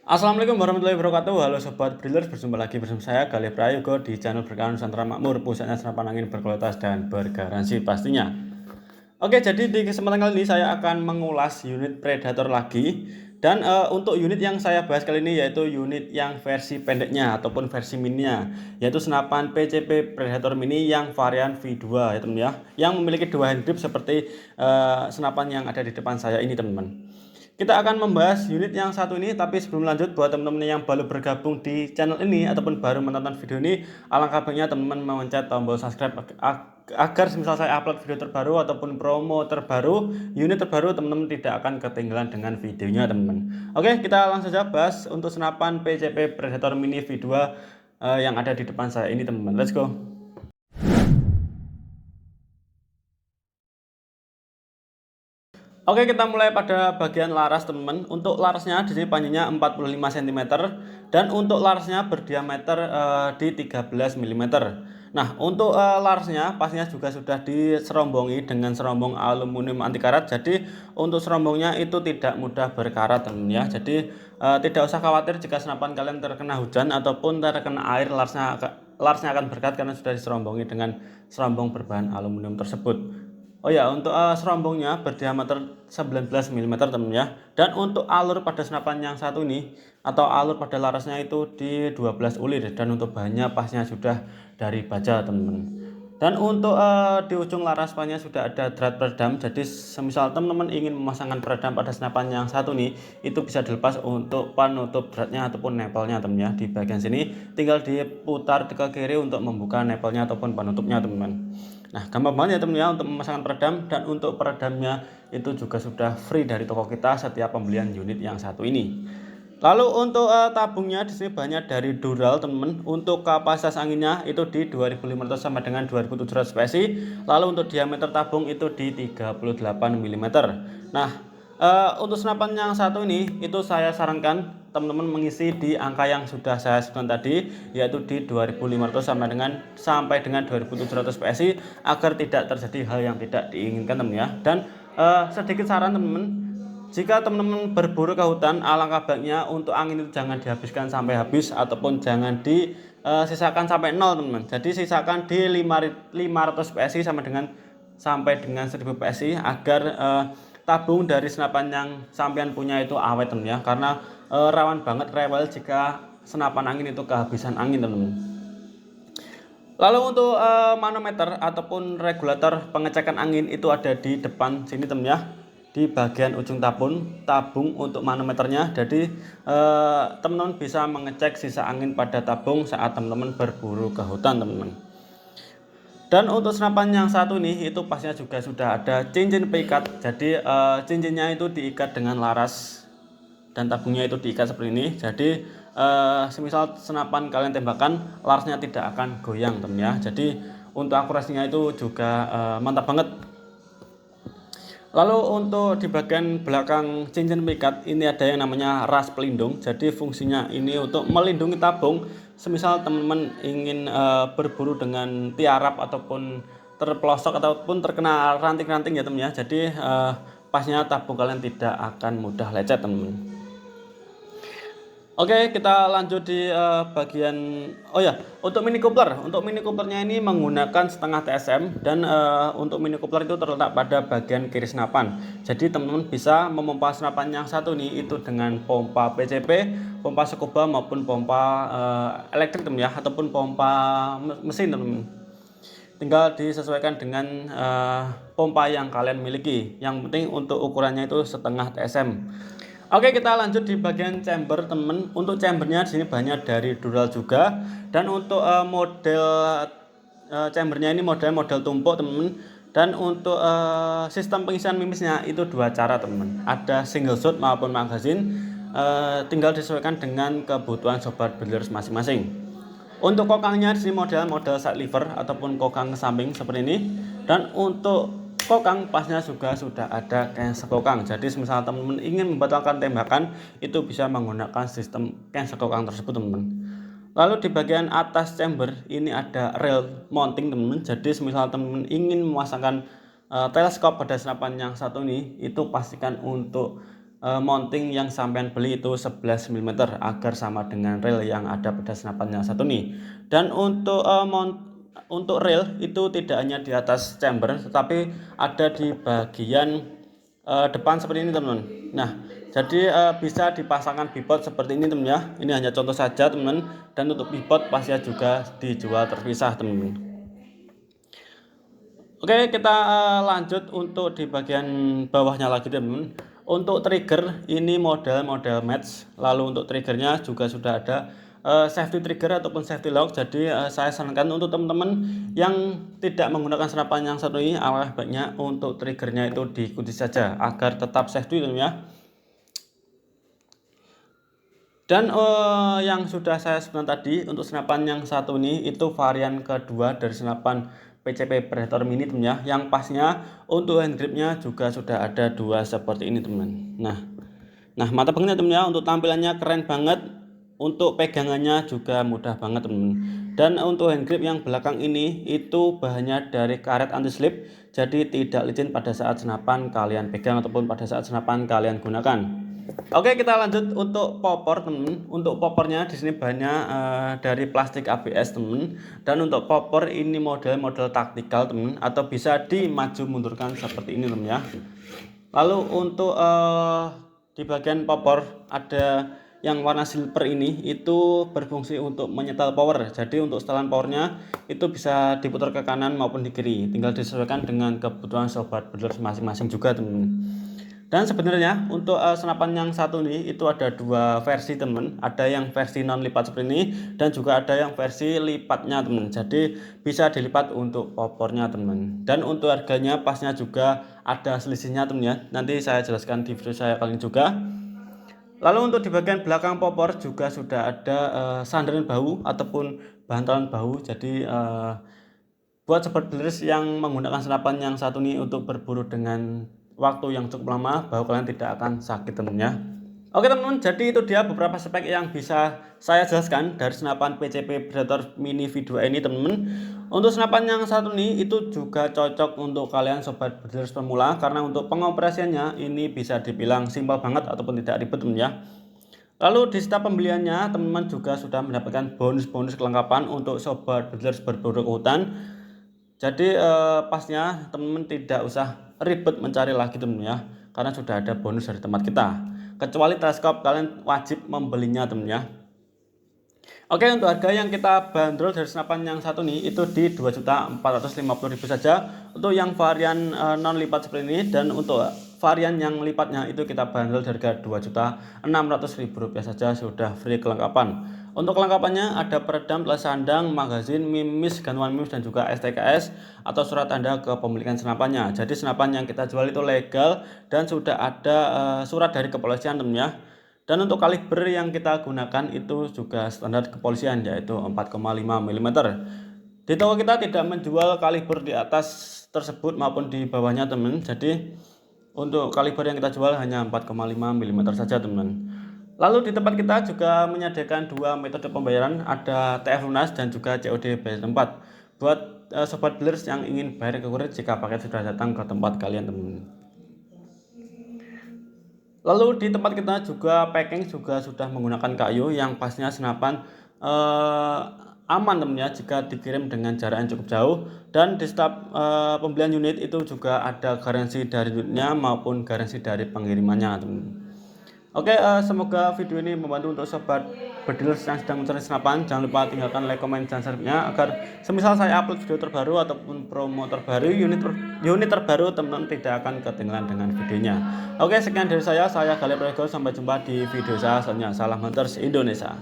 Assalamualaikum warahmatullahi wabarakatuh. Halo Sobat Drillers, berjumpa lagi bersama saya Galih Prayogo di channel Berkah Nusantara Makmur, pusatnya senapan angin berkualitas dan bergaransi pastinya. Oke, jadi di kesempatan kali ini saya akan mengulas unit Predator lagi. Dan untuk unit yang saya bahas kali ini yaitu unit yang versi pendeknya ataupun versi mininya, yaitu senapan PCP Predator Mini yang varian V2 ya teman ya, yang memiliki dua hand grip seperti senapan yang ada di depan saya ini teman-teman. Kita akan membahas unit yang satu ini, tapi sebelum lanjut buat teman-teman yang baru bergabung di channel ini ataupun baru menonton video ini, alangkah baiknya teman-teman memencet tombol subscribe agar misal saya upload video terbaru ataupun promo terbaru, unit terbaru, teman-teman tidak akan ketinggalan dengan videonya teman-teman. Oke, kita langsung saja bahas untuk senapan PCP Predator Mini V2 yang ada di depan saya ini teman-teman. Let's go. Oke, kita mulai pada bagian laras teman-teman. Untuk larasnya di sini panjangnya 45 cm dan untuk larasnya berdiameter di 13 mm. Nah, untuk larasnya pastinya juga sudah diserombongi dengan serombong aluminium anti karat. Jadi untuk serombongnya itu tidak mudah berkarat teman ya. Jadi tidak usah khawatir jika senapan kalian terkena hujan ataupun terkena air, larasnya akan berkarat karena sudah diserombongi dengan serombong berbahan aluminium tersebut. Oh ya, untuk serombongnya berdiameter 19 mm teman ya. Dan untuk alur pada senapan yang satu ini atau alur pada larasnya itu di 12 ulir dan untuk bahannya pasnya sudah dari baja teman-teman. Dan untuk di ujung laras pannya sudah ada drat peredam. Jadi semisal teman-teman ingin memasangkan peredam pada senapan yang satu ini, itu bisa dilepas untuk penutup dratnya ataupun nepelnya teman ya. Di bagian sini tinggal diputar ke kiri untuk membuka nepelnya ataupun penutupnya teman-teman. Nah, gampang banget ya teman ya untuk memasangkan peredam, dan untuk peredamnya itu juga sudah free dari toko kita setiap pembelian unit yang satu ini. Lalu untuk tabungnya di sini banyak dari Dural teman-teman. Untuk kapasitas anginnya itu di 2500 sama dengan 2700 PSI. Lalu untuk diameter tabung itu di 38 mm. Nah, untuk senapan yang satu ini itu saya sarankan teman-teman mengisi di angka yang sudah saya sebutkan tadi, yaitu di 2500 sampai dengan 2700 PSI agar tidak terjadi hal yang tidak diinginkan teman ya. Dan sedikit saran teman-teman, jika teman-teman berburu ke hutan, alangkah baiknya untuk angin itu jangan dihabiskan sampai habis ataupun jangan disisakan sampai nol teman-teman. Jadi sisakan di 500 PSI sampai dengan 1000 PSI agar tabung dari senapan yang sampean punya itu awet teman ya. Karena rawan banget rewel jika senapan angin itu kehabisan angin teman-teman. Lalu untuk manometer ataupun regulator pengecekan angin itu ada di depan sini teman ya, di bagian ujung tabung untuk manometernya. Jadi teman-teman bisa mengecek sisa angin pada tabung saat teman-teman berburu ke hutan teman-teman. Dan untuk senapan yang satu nih itu pasnya juga sudah ada cincin peikat. Jadi cincinnya itu diikat dengan laras dan tabungnya itu diikat seperti ini. Jadi semisal senapan kalian tembakan, larasnya tidak akan goyang teman ya. Jadi untuk akurasinya itu juga mantap banget. Lalu untuk di bagian belakang cincin peikat ini ada yang namanya ras pelindung. Jadi fungsinya ini untuk melindungi tabung semisal teman-teman ingin berburu dengan tiarap ataupun terpelosok ataupun terkena ranting-ranting ya teman ya. Jadi pasnya tabung kalian tidak akan mudah lecet teman-teman. Oke, kita lanjut di bagian, oh ya, untuk mini coupler. Untuk mini couplernya ini menggunakan setengah TSM dan untuk mini coupler itu terletak pada bagian kiri senapan. Jadi teman-teman bisa memompa senapan yang satu nih itu dengan pompa PCP, pompa scuba maupun pompa elektrik teman ya, ataupun pompa mesin teman-teman. Tinggal disesuaikan dengan pompa yang kalian miliki. Yang penting untuk ukurannya itu setengah TSM. Oke, kita lanjut di bagian chamber temen. Untuk chambernya di sini banyak dari Dural juga. Dan untuk model chambernya ini model tumpuk temen. Dan untuk sistem pengisian mimisnya itu dua cara temen. Ada single shot maupun magazine. Tinggal disesuaikan dengan kebutuhan sobat drillers masing-masing. Untuk kokangnya di sini model side lever ataupun kokang samping seperti ini. Dan untuk kokang pasnya juga sudah ada cancel kokang. Jadi misal teman-teman ingin membatalkan tembakan itu bisa menggunakan sistem cancel kokang tersebut teman-teman. Lalu di bagian atas chamber ini ada rail mounting teman-teman. Jadi misal teman-teman ingin memasangkan teleskop pada senapan yang satu ini, itu pastikan untuk mounting yang sampean beli itu 11 mm agar sama dengan rail yang ada pada senapan yang satu nih. Dan untuk rail itu tidak hanya di atas chamber tetapi ada di bagian depan seperti ini teman-teman. Nah, jadi bisa dipasangkan bipod seperti ini teman ya. Ini hanya contoh saja teman, dan untuk bipod pastinya juga dijual terpisah teman-teman. Oke, kita lanjut untuk di bagian bawahnya lagi teman-teman. Untuk trigger ini model match. Lalu untuk triggernya juga sudah ada safety trigger ataupun safety lock. Jadi saya sarankan untuk teman-teman yang tidak menggunakan senapan yang satu ini, alangkah baiknya untuk triggernya itu diikuti saja agar tetap safety teman ya. Dan yang sudah saya sebutkan tadi untuk senapan yang satu ini itu varian kedua dari senapan PCP Predator Mini teman ya, yang pastinya untuk hand gripnya juga sudah ada dua seperti ini teman. Nah mantap banget teman ya, untuk tampilannya keren banget, untuk pegangannya juga mudah banget teman. Dan untuk hand grip yang belakang ini itu bahannya dari karet anti slip, jadi tidak licin pada saat senapan kalian pegang ataupun pada saat senapan kalian gunakan. Oke, kita lanjut untuk popor temen. Untuk popornya di sini bahannya dari plastik ABS temen. Dan untuk popor ini model taktikal temen, atau bisa dimaju mundurkan seperti ini temen ya. Lalu untuk di bagian popor ada yang warna silver ini itu berfungsi untuk menyetel power. Jadi untuk setelan powernya itu bisa diputar ke kanan maupun di kiri. Tinggal disesuaikan dengan kebutuhan sobat bedlers masing-masing juga temen. Dan sebenarnya untuk senapan yang satu ini itu ada dua versi teman. Ada yang versi non lipat seperti ini dan juga ada yang versi lipatnya teman. Jadi bisa dilipat untuk popornya teman. Dan untuk harganya pasnya juga ada selisihnya teman ya. Nanti saya jelaskan di video saya kali ini juga. Lalu untuk di bagian belakang popor juga sudah ada sandaran bahu ataupun bantalan bahu. Jadi buat sobat bedlers yang menggunakan senapan yang satu ini untuk berburu dengan waktu yang cukup lama, bahu kalian tidak akan sakit temennya. Oke teman-teman, jadi itu dia beberapa spek yang bisa saya jelaskan dari senapan PCP Predator Mini V2 ini teman-teman. Untuk senapan yang satu ini itu juga cocok untuk kalian sobat bedlers pemula, karena untuk pengoperasiannya ini bisa dibilang simpel banget ataupun tidak ribet teman ya. Lalu di setiap pembeliannya teman-teman juga sudah mendapatkan bonus-bonus kelengkapan untuk sobat bedlers berburu ke hutan. Jadi pastinya teman-teman tidak usah ribet mencari lagi teman ya, karena sudah ada bonus dari tempat kita. Kecuali teleskop, kalian wajib membelinya teman ya. Oke, untuk harga yang kita bandrol dari senapan yang satu ini itu di 2.450.000 saja untuk yang varian non lipat seperti ini. Dan untuk varian yang lipatnya itu kita bandrol dari harga Rp2.600.000 saja, sudah free kelengkapan. Untuk kelengkapannya ada peredam, teles sandang, magazin, mimis, gantungan mimis, dan juga STKS atau surat tanda kepemilikan senapannya. Jadi senapan yang kita jual itu legal dan sudah ada surat dari kepolisian teman ya. Dan untuk kaliber yang kita gunakan itu juga standar kepolisian, yaitu 4,5 mm. Di toko kita tidak menjual kaliber di atas tersebut maupun di bawahnya teman. Jadi untuk kaliber yang kita jual hanya 4,5 mm saja teman. Lalu di tempat kita juga menyediakan dua metode pembayaran, ada TF lunas dan juga COD bayar tempat. Buat sobat bedlers yang ingin bayar ke kurir jika paket sudah datang ke tempat kalian teman. Lalu di tempat kita juga packing juga sudah menggunakan kayu yang pastinya senapan aman teman ya jika dikirim dengan jarak yang cukup jauh. Dan di setiap pembelian unit itu juga ada garansi dari unitnya maupun garansi dari pengirimannya teman. Oke, semoga video ini membantu untuk sobat bedlers yang sedang mencari senapan. Jangan lupa tinggalkan like, komen, dan subscribe-nya agar semisal saya upload video terbaru ataupun promo terbaru, unit terbaru, teman-teman tidak akan ketinggalan dengan videonya. Oke, sekian dari saya Galih Prayogo. Sampai jumpa di video saya selanjutnya. Salam Hunters Indonesia.